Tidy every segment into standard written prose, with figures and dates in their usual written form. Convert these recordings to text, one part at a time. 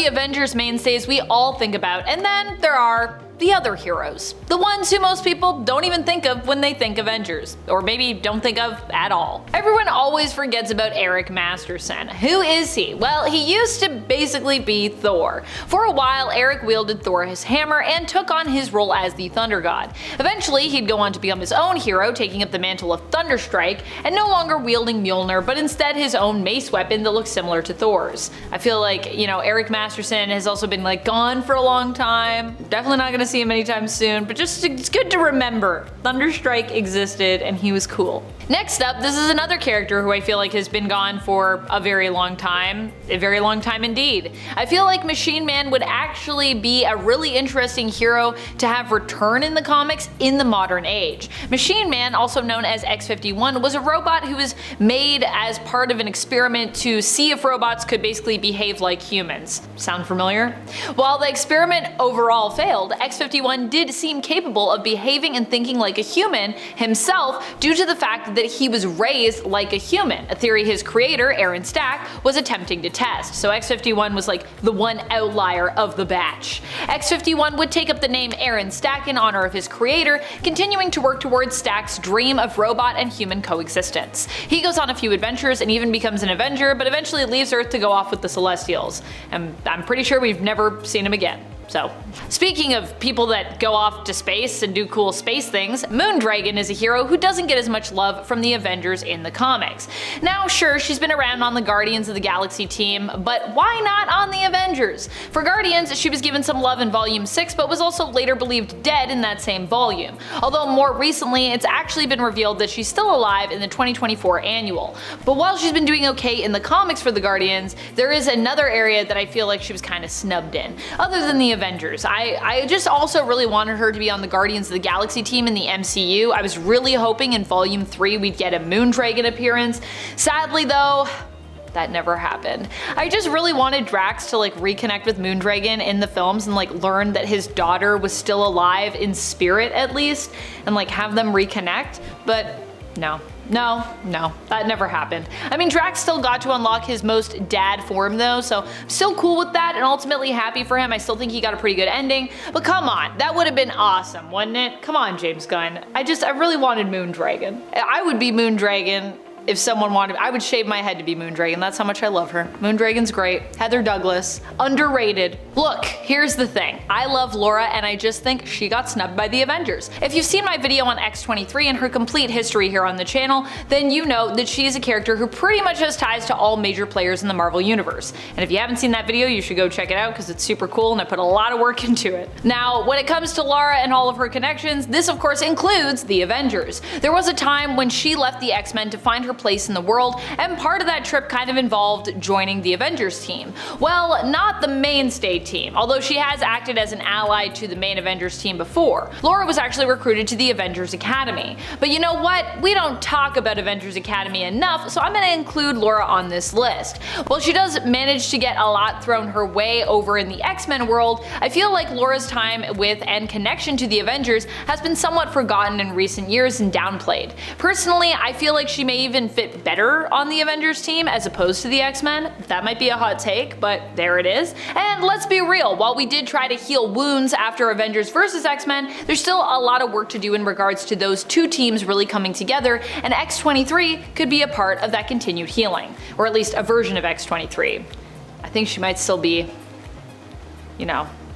the Avengers mainstays we all think about, and then there are the other heroes. The ones who most people don't even think of when they think Avengers, or maybe don't think of at all. Everyone always forgets about Eric Masterson. Who is he? Well, he used to basically be Thor. For a while, Eric wielded Thor's hammer and took on his role as the Thunder God. Eventually, he'd go on to become his own hero, taking up the mantle of Thunderstrike, and no longer wielding Mjolnir, but instead his own mace weapon that looks similar to Thor's. I feel like, Eric Masterson has also been gone for a long time. Definitely not gonna see him anytime soon, but it's good to remember Thunderstrike existed and he was cool. Next up, this is another character who I feel like has been gone for a very long time indeed. I feel like Machine Man would actually be a really interesting hero to have return in the comics in the modern age. Machine Man, also known as X-51, was a robot who was made as part of an experiment to see if robots could basically behave like humans. Sound familiar? While the experiment overall failed, X-51 did seem capable of behaving and thinking like a human himself due to the fact that he was raised like a human, a theory his creator, Aaron Stack, was attempting to test. So X-51 was the one outlier of the batch. X-51 would take up the name Aaron Stack in honor of his creator, continuing to work towards Stack's dream of robot and human coexistence. He goes on a few adventures and even becomes an Avenger, but eventually leaves Earth to go off with the Celestials. And I'm pretty sure we've never seen him again. So, speaking of people that go off to space and do cool space things, Moondragon is a hero who doesn't get as much love from the Avengers in the comics. Now, sure, she's been around on the Guardians of the Galaxy team, but why not on the Avengers? For Guardians, she was given some love in Volume 6, but was also later believed dead in that same volume. Although more recently, it's actually been revealed that she's still alive in the 2024 annual. But while she's been doing okay in the comics for the Guardians, there is another area that I feel like she was kind of snubbed in. Other than the Avengers, I just also really wanted her to be on the Guardians of the Galaxy team in the MCU. I was really hoping in Volume 3 we'd get a Moondragon appearance. Sadly though, that never happened. I just really wanted Drax to reconnect with Moondragon in the films and learn that his daughter was still alive in spirit at least, and have them reconnect, but no, that never happened. I mean, Drax still got to unlock his most dad form though, so I'm still cool with that and ultimately happy for him. I still think he got a pretty good ending, but come on, that would have been awesome, wouldn't it? Come on, James Gunn. I really wanted Moondragon. I would be Moondragon if someone wanted. I would shave my head to be Moondragon. That's how much I love her. Moondragon's great. Heather Douglas, underrated. Look, here's the thing. I love Laura and I just think she got snubbed by the Avengers. If you've seen my video on X-23 and her complete history here on the channel, then you know that she is a character who pretty much has ties to all major players in the Marvel Universe. And if you haven't seen that video, you should go check it out because it's super cool and I put a lot of work into it. Now, when it comes to Laura and all of her connections, this of course includes the Avengers. There was a time when she left the X-Men to find her place in the world, and part of that trip kind of involved joining the Avengers team. Well, not the mainstay team, although she has acted as an ally to the main Avengers team before. Laura was actually recruited to the Avengers Academy. But you know what? We don't talk about Avengers Academy enough, so I'm gonna include Laura on this list. While she does manage to get a lot thrown her way over in the X-Men world, I feel like Laura's time with and connection to the Avengers has been somewhat forgotten in recent years and downplayed. Personally, I feel like she may even fit better on the Avengers team as opposed to the X-Men. That might be a hot take, but there it is. And let's be real, while we did try to heal wounds after Avengers vs X-Men, there's still a lot of work to do in regards to those two teams really coming together, and X-23 could be a part of that continued healing, or at least a version of X-23. I think she might still be,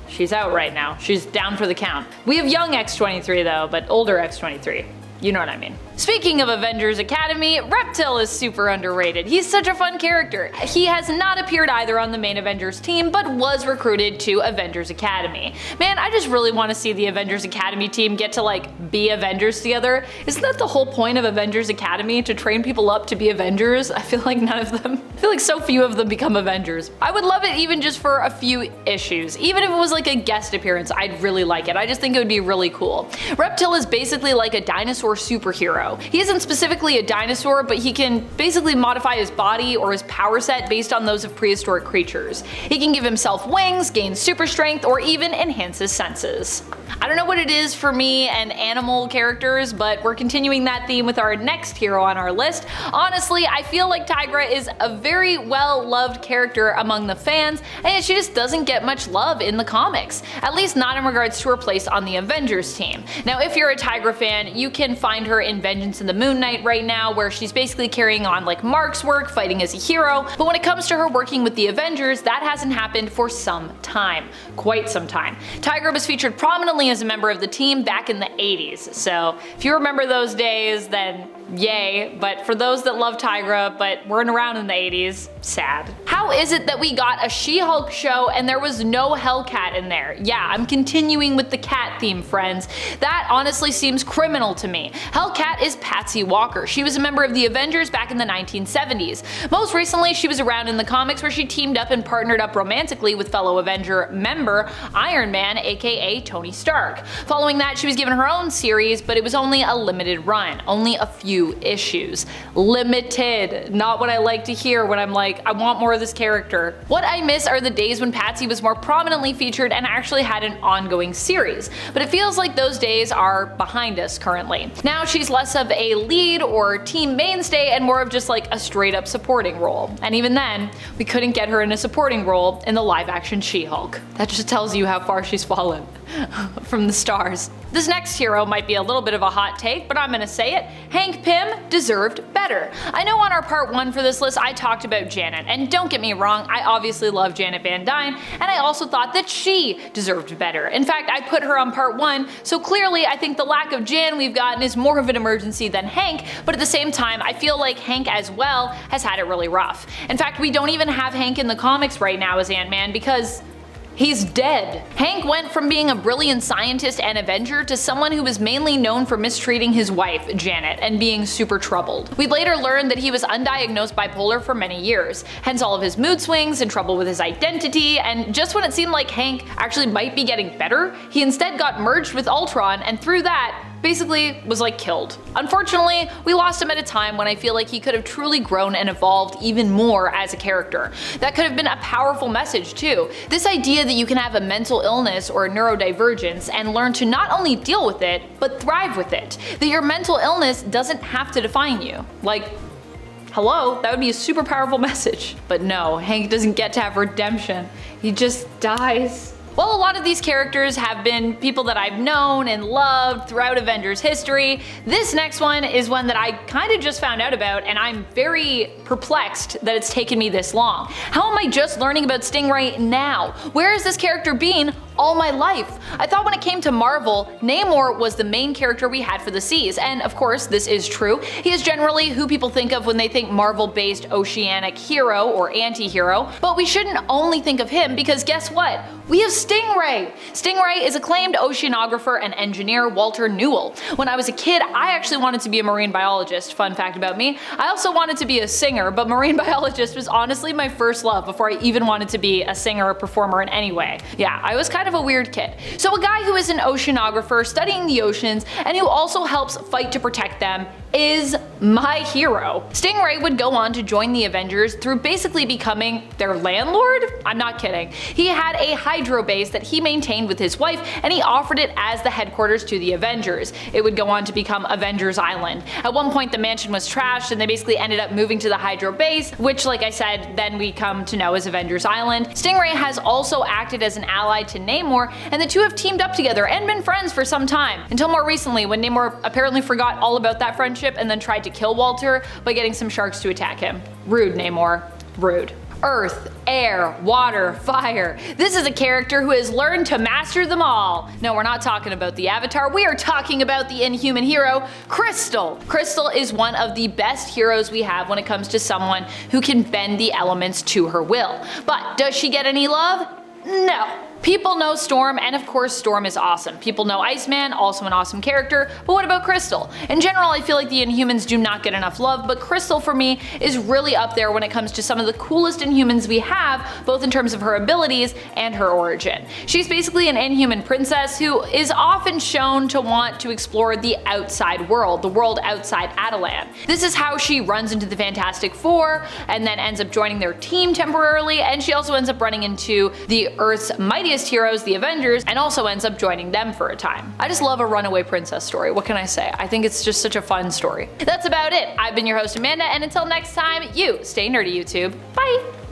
she's out right now. She's down for the count. We have young X-23 though, but older X-23. You know what I mean. Speaking of Avengers Academy, Reptile is super underrated. He's such a fun character. He has not appeared either on the main Avengers team, but was recruited to Avengers Academy. Man, I just really want to see the Avengers Academy team get to be Avengers together. Isn't that the whole point of Avengers Academy? To train people up to be Avengers? I feel like so few of them become Avengers. I would love it even just for a few issues. Even if it was a guest appearance, I'd really like it. I just think it would be really cool. Reptile is basically like a dinosaur superhero. hero. He isn't specifically a dinosaur, but he can basically modify his body or his power set based on those of prehistoric creatures. He can give himself wings, gain super strength, or even enhance his senses. I don't know what it is for me and animal characters, but we're continuing that theme with our next hero on our list. Honestly, I feel like Tigra is a very well-loved character among the fans, and she just doesn't get much love in the comics, at least not in regards to her place on the Avengers team. Now, if you're a Tigra fan, you can find her in Vengeance in the Moon Knight right now, where she's basically carrying on like Mark's work, fighting as a hero, but when it comes to her working with the Avengers, that hasn't happened for some time. Quite some time. Tigra was featured prominently as a member of the team back in the 80s, so if you remember those days, then yay, but for those that love Tigra but weren't around in the 80s, sad. How is it that we got a She-Hulk show and there was no Hellcat in there? Yeah, I'm continuing with the cat theme, friends. That honestly seems criminal to me. Hellcat is Patsy Walker. She was a member of the Avengers back in the 1970s. Most recently, she was around in the comics where she teamed up and partnered up romantically with fellow Avenger member Iron Man, aka Tony Stark. Following that, she was given her own series, but it was only a limited run, only a few issues. Limited, not what I like to hear when I'm like, I want more of this character. What I miss are the days when Patsy was more prominently featured and actually had an ongoing series, but it feels like those days are behind us currently. Now she's less of a lead or team mainstay and more of just like a straight up supporting role. And even then, we couldn't get her in a supporting role in the live action She-Hulk. That just tells you how far she's fallen from the stars. This next hero might be a little bit of a hot take, but I'm gonna say it. Hank Pym deserved better. I know on our part 1 for this list I talked about Janet, and don't get me wrong, I obviously love Janet Van Dyne, and I also thought that she deserved better. In fact, I put her on part 1, so clearly I think the lack of Jan we've gotten is more of an emergency than Hank, but at the same time I feel like Hank as well has had it really rough. In fact, we don't even have Hank in the comics right now as Ant-Man because he's dead. Hank went from being a brilliant scientist and Avenger to someone who was mainly known for mistreating his wife, Janet, and being super troubled. We later learned that he was undiagnosed bipolar for many years, hence all of his mood swings and trouble with his identity, and just when it seemed like Hank actually might be getting better, he instead got merged with Ultron, and through that, basically was like killed. Unfortunately, we lost him at a time when I feel like he could have truly grown and evolved even more as a character. That could have been a powerful message too. This idea that you can have a mental illness or a neurodivergence and learn to not only deal with it, but thrive with it. That your mental illness doesn't have to define you. Like, hello, that would be a super powerful message. But no, Hank doesn't get to have redemption. He just dies. Well, a lot of these characters have been people that I've known and loved throughout Avengers history. This next one is one that I kind of just found out about, and I'm very perplexed that it's taken me this long. How am I just learning about Stingray now? Where has this character been all my life? I thought when it came to Marvel, Namor was the main character we had for the seas, and of course this is true. He is generally who people think of when they think Marvel-based oceanic hero or anti-hero, but we shouldn't only think of him because guess what? We have Stingray! Stingray is acclaimed oceanographer and engineer Walter Newell. When I was a kid, I actually wanted to be a marine biologist, fun fact about me. I also wanted to be a singer, but marine biologist was honestly my first love before I even wanted to be a singer or performer in any way. Yeah, I was kind of a weird kid. So a guy who is an oceanographer studying the oceans and who also helps fight to protect them is my hero. Stingray would go on to join the Avengers through basically becoming their landlord? I'm not kidding. He had a hydro base that he maintained with his wife, and he offered it as the headquarters to the Avengers. It would go on to become Avengers Island. At one point the mansion was trashed and they basically ended up moving to the hydro base, which like I said, then we come to know as Avengers Island. Stingray has also acted as an ally to Namor, and the two have teamed up together and been friends for some time, until more recently when Namor apparently forgot all about that friendship and then tried to kill Walter by getting some sharks to attack him. Rude, Namor. Rude. Earth, air, water, fire. This is a character who has learned to master them all. No, we're not talking about the Avatar, we are talking about the Inhuman hero, Crystal. Crystal is one of the best heroes we have when it comes to someone who can bend the elements to her will. But does she get any love? No. People know Storm, and of course Storm is awesome. People know Iceman, also an awesome character, but what about Crystal? In general, I feel like the Inhumans do not get enough love, but Crystal for me is really up there when it comes to some of the coolest Inhumans we have, both in terms of her abilities and her origin. She's basically an Inhuman princess who is often shown to want to explore the outside world, the world outside Attilan. This is how she runs into the Fantastic Four, and then ends up joining their team temporarily, and she also ends up running into the Earth's mightiest heroes, the Avengers, and also ends up joining them for a time. I just love a runaway princess story, what can I say? I think it's just such a fun story. That's about it. I've been your host Amanda, and until next time, you stay nerdy, YouTube. Bye!